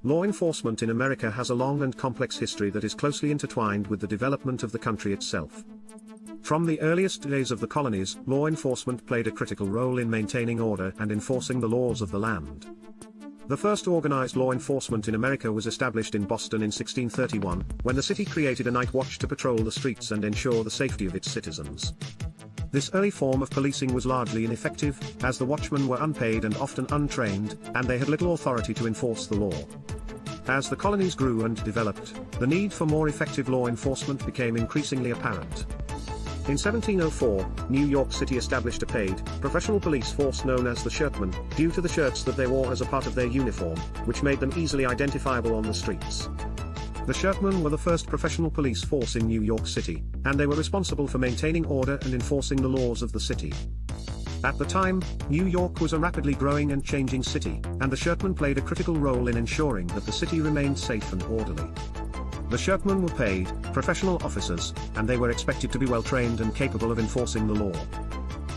Law enforcement in America has a long and complex history that is closely intertwined with the development of the country itself. From the earliest days of the colonies, law enforcement played a critical role in maintaining order and enforcing the laws of the land. The first organized law enforcement in America was established in Boston in 1631, when the city created a night watch to patrol the streets and ensure the safety of its citizens. This early form of policing was largely ineffective, as the watchmen were unpaid and often untrained, and they had little authority to enforce the law. As the colonies grew and developed, the need for more effective law enforcement became increasingly apparent. In 1704, New York City established a paid, professional police force known as the shirtmen, due to the shirts that they wore as a part of their uniform, which made them easily identifiable on the streets. The shirtmen were the first professional police force in New York City, and they were responsible for maintaining order and enforcing the laws of the city. At the time, New York was a rapidly growing and changing city, and the shirtmen played a critical role in ensuring that the city remained safe and orderly. The shirtmen were paid, professional officers, and they were expected to be well trained and capable of enforcing the law.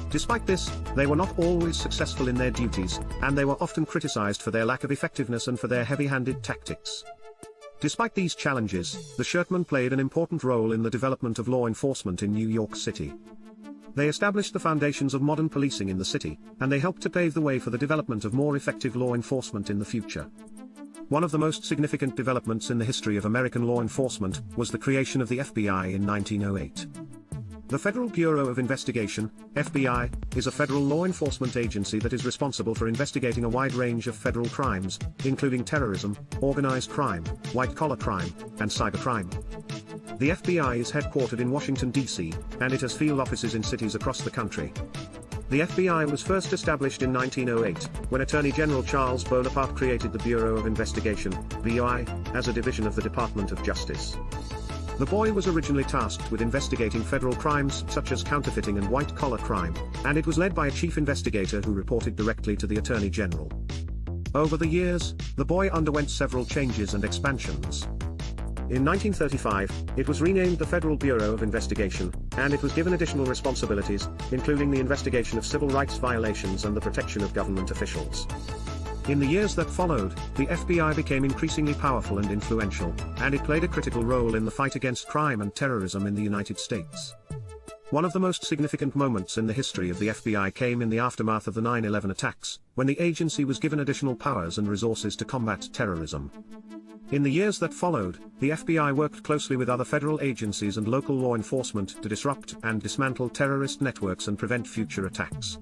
Despite this, they were not always successful in their duties, and they were often criticized for their lack of effectiveness and for their heavy-handed tactics. Despite these challenges, the shirtmen played an important role in the development of law enforcement in New York City. They established the foundations of modern policing in the city, and they helped to pave the way for the development of more effective law enforcement in the future. One of the most significant developments in the history of American law enforcement was the creation of the FBI in 1908. The Federal Bureau of Investigation, FBI, is a federal law enforcement agency that is responsible for investigating a wide range of federal crimes, including terrorism, organized crime, white-collar crime, and cybercrime. The FBI is headquartered in Washington, D.C., and it has field offices in cities across the country. The FBI was first established in 1908, when Attorney General Charles Bonaparte created the Bureau of Investigation, BOI, as a division of the Department of Justice. The BOI was originally tasked with investigating federal crimes such as counterfeiting and white-collar crime, and it was led by a chief investigator who reported directly to the Attorney General. Over the years, the BOI underwent several changes and expansions. In 1935, it was renamed the Federal Bureau of Investigation, and it was given additional responsibilities, including the investigation of civil rights violations and the protection of government officials. In the years that followed, the FBI became increasingly powerful and influential, and it played a critical role in the fight against crime and terrorism in the United States. One of the most significant moments in the history of the FBI came in the aftermath of the 9/11 attacks, when the agency was given additional powers and resources to combat terrorism. In the years that followed, the FBI worked closely with other federal agencies and local law enforcement to disrupt and dismantle terrorist networks and prevent future attacks.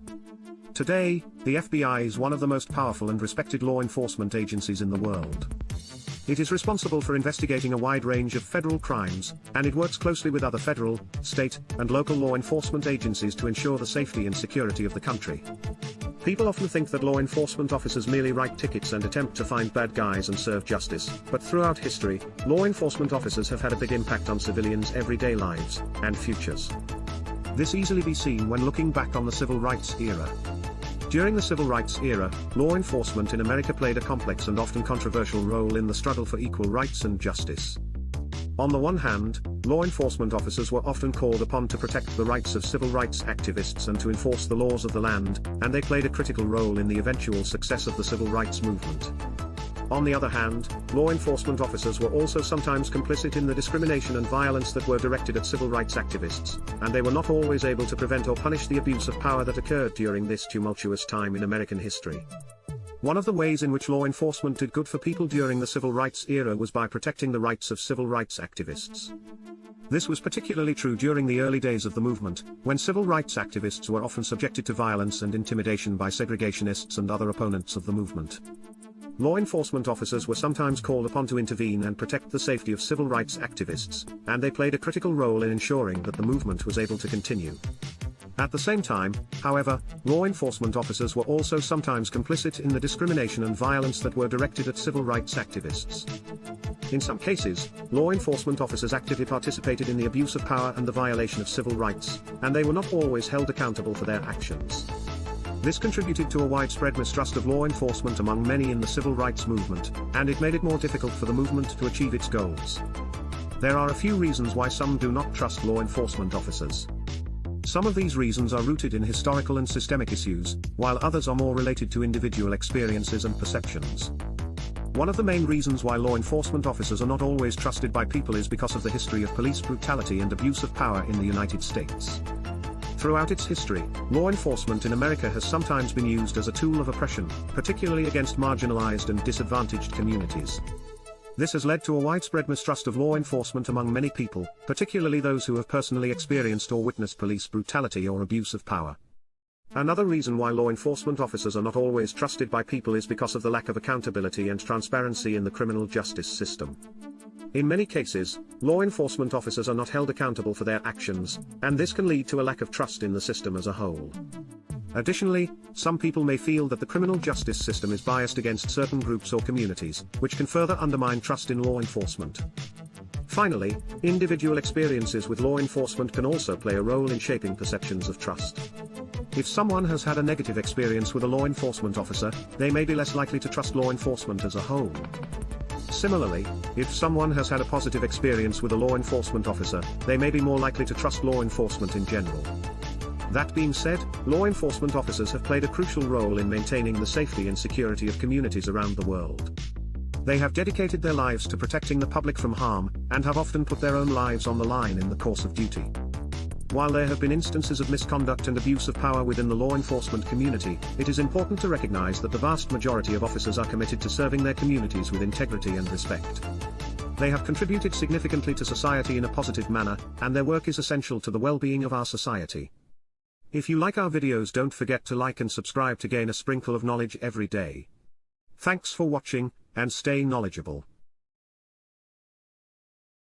Today, the FBI is one of the most powerful and respected law enforcement agencies in the world. It is responsible for investigating a wide range of federal crimes, and it works closely with other federal, state, and local law enforcement agencies to ensure the safety and security of the country. People often think that law enforcement officers merely write tickets and attempt to find bad guys and serve justice, but throughout history, law enforcement officers have had a big impact on civilians' everyday lives and futures. This easily be seen when looking back on the Civil Rights era. During the Civil Rights era, law enforcement in America played a complex and often controversial role in the struggle for equal rights and justice. On the one hand, law enforcement officers were often called upon to protect the rights of civil rights activists and to enforce the laws of the land, and they played a critical role in the eventual success of the civil rights movement. On the other hand, law enforcement officers were also sometimes complicit in the discrimination and violence that were directed at civil rights activists, and they were not always able to prevent or punish the abuse of power that occurred during this tumultuous time in American history. One of the ways in which law enforcement did good for people during the civil rights era was by protecting the rights of civil rights activists. This was particularly true during the early days of the movement, when civil rights activists were often subjected to violence and intimidation by segregationists and other opponents of the movement. Law enforcement officers were sometimes called upon to intervene and protect the safety of civil rights activists, and they played a critical role in ensuring that the movement was able to continue. At the same time, however, law enforcement officers were also sometimes complicit in the discrimination and violence that were directed at civil rights activists. In some cases, law enforcement officers actively participated in the abuse of power and the violation of civil rights, and they were not always held accountable for their actions. This contributed to a widespread mistrust of law enforcement among many in the civil rights movement, and it made it more difficult for the movement to achieve its goals. There are a few reasons why some do not trust law enforcement officers. Some of these reasons are rooted in historical and systemic issues, while others are more related to individual experiences and perceptions. One of the main reasons why law enforcement officers are not always trusted by people is because of the history of police brutality and abuse of power in the United States. Throughout its history, law enforcement in America has sometimes been used as a tool of oppression, particularly against marginalized and disadvantaged communities. This has led to a widespread mistrust of law enforcement among many people, particularly those who have personally experienced or witnessed police brutality or abuse of power. Another reason why law enforcement officers are not always trusted by people is because of the lack of accountability and transparency in the criminal justice system. In many cases, law enforcement officers are not held accountable for their actions, and this can lead to a lack of trust in the system as a whole. Additionally, some people may feel that the criminal justice system is biased against certain groups or communities, which can further undermine trust in law enforcement. Finally, individual experiences with law enforcement can also play a role in shaping perceptions of trust. If someone has had a negative experience with a law enforcement officer, they may be less likely to trust law enforcement as a whole. Similarly, if someone has had a positive experience with a law enforcement officer, they may be more likely to trust law enforcement in general. That being said, law enforcement officers have played a crucial role in maintaining the safety and security of communities around the world. They have dedicated their lives to protecting the public from harm, and have often put their own lives on the line in the course of duty. While there have been instances of misconduct and abuse of power within the law enforcement community, it is important to recognize that the vast majority of officers are committed to serving their communities with integrity and respect. They have contributed significantly to society in a positive manner, and their work is essential to the well-being of our society. If you like our videos, don't forget to like and subscribe to gain a sprinkle of knowledge every day. Thanks for watching, and stay knowledgeable.